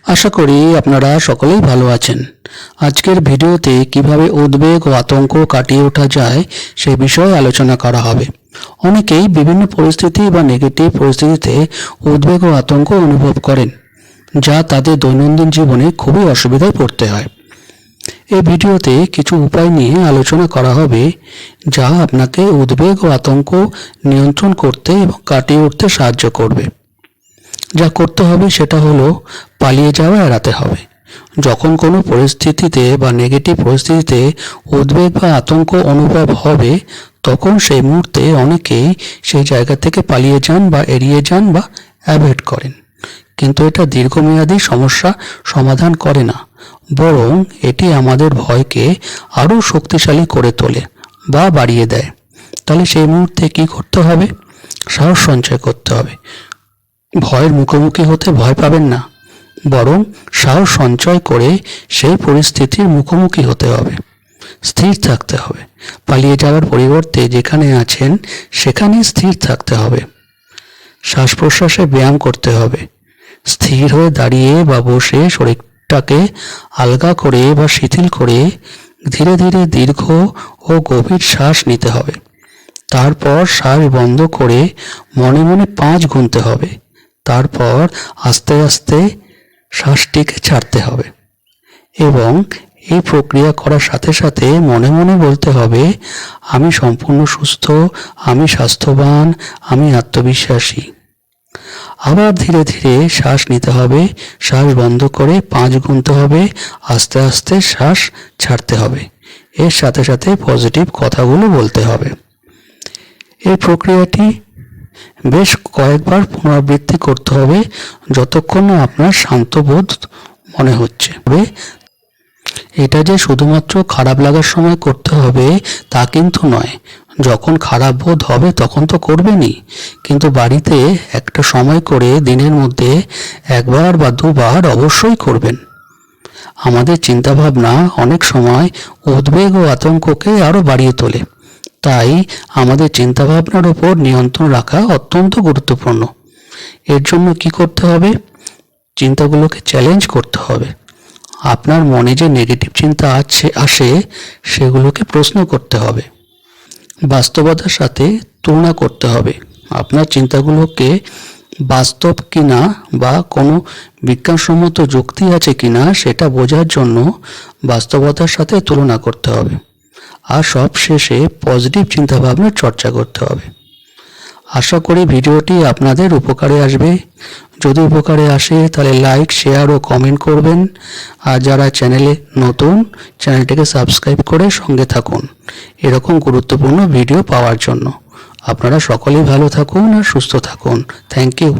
আশা করি আপনারা সকলেই ভালো আছেন। আজকের ভিডিওতে কিভাবে উদ্বেগ ও আতঙ্ক কাটিয়ে ওঠা যায় সে বিষয়ে আলোচনা করা হবে। অনেকেই বিভিন্ন পরিস্থিতি বা নেগেটিভ পরিস্থিতিতে উদ্বেগ ও আতঙ্ক অনুভব করেন, যা তাদের দৈনন্দিন জীবনে খুবই অসুবিধায় পড়তে হয়। এই ভিডিওতে কিছু উপায় নিয়ে আলোচনা করা হবে যা আপনাকে উদ্বেগ ও আতঙ্ক নিয়ন্ত্রণ করতে এবং কাটিয়ে উঠতে সাহায্য করবে। যা করতে হবে সেটা হলো পালিয়ে যাওয়া এড়াতে হবে। যখন কোনো পরিস্থিতিতে বা নেগেটিভ পরিস্থিতিতে উদ্বেগ বা আতঙ্ক অনুভব হবে, তখন সেই মুহূর্তে অনেকেই সেই জায়গা থেকে পালিয়ে যান বা এড়িয়ে যান বা অ্যাভয়েড করেন। কিন্তু এটা দীর্ঘমেয়াদী সমস্যা সমাধান করে না, বরং এটি আমাদের ভয়কে আরও শক্তিশালী করে তোলে বা বাড়িয়ে দেয়। তাহলে সেই মুহূর্তে কী করতে হবে? সাহস সঞ্চয় করতে হবে। ভয়ের মুখোমুখি হতে ভয় পাবেন না, বরং সাহস সঞ্চয় করে সেই পরিস্থিতির মুখোমুখি হতে হবে। স্থির থাকতে হবে। পালিয়ে যাওয়ার পরিবর্তে যেখানে আছেন সেখানেই স্থির থাকতে হবে। শ্বাস প্রশ্বাসে ব্যায়াম করতে হবে। স্থির হয়ে দাঁড়িয়ে বা বসে শরীরটাকে আলগা করে বা শিথিল করে ধীরে ধীরে দীর্ঘ ও গভীর শ্বাস নিতে হবে। তারপর শ্বাস বন্ধ করে মনে মনে 5 গুনতে হবে। তারপর আস্তে আস্তে শ্বাসটিকে ছাড়তে হবে এবং এই প্রক্রিয়া করার সাথে সাথে মনে মনে বলতে হবে, আমি সম্পূর্ণ সুস্থ, আমি স্বাস্থ্যবান, আমি আত্মবিশ্বাসী। আবার ধীরে ধীরে শ্বাস নিতে হবে, শ্বাস বন্ধ করে 5 গুনতে হবে, আস্তে আস্তে শ্বাস ছাড়তে হবে। এর সাথে সাথে পজিটিভ কথাগুলো বলতে হবে। এই প্রক্রিয়াটি বেশ কয়েকবার পুনরাবৃত্তি করতে হবে যতক্ষণ না আপনার শান্তবোধ মনে হচ্ছে। এটা যে শুধুমাত্র খারাপ লাগার সময় করতে হবে তা কিন্তু নয়। যখন খারাপ বোধ হবে তখন তো করবেনই, কিন্তু বাড়িতে একটা সময় করে দিনের মধ্যে 1 বার বা 2 বার অবশ্যই করবেন। আমাদের চিন্তাভাবনা অনেক সময় উদ্বেগ ও আতঙ্ককে আরও বাড়িয়ে তোলে। তাই আমাদের চিন্তাভাবনার উপর নিয়ন্ত্রণ রাখা অত্যন্ত গুরুত্বপূর্ণ। এর জন্য কি করতে হবে? চিন্তাগুলোকে চ্যালেঞ্জ করতে হবে। আপনার মনে যে নেগেটিভ চিন্তা আসে সেগুলোকে প্রশ্ন করতে হবে। বাস্তবতার সাথে তুলনা করতে হবে। আপনার চিন্তাগুলোকে বাস্তব কিনা বা কোনো বিজ্ঞানসম্মত যুক্তি আছে কিনা সেটা বোঝার জন্য বাস্তবতার সাথে তুলনা করতে হবে। আর সবশেষে পজিটিভ চিন্তাভাবনার চর্চা করতে হবে। আশা করি ভিডিওটি আপনাদের উপকারে আসবে। যদি উপকারে আসে তাহলে লাইক, শেয়ার ও কমেন্ট করবেন। আর যারা চ্যানেলে নতুন, চ্যানেলটিকে সাবস্ক্রাইব করে সঙ্গে থাকুন এরকম গুরুত্বপূর্ণ ভিডিও পাওয়ার জন্য। আপনারা সকলেই ভালো থাকুন আর সুস্থ থাকুন। Thank you.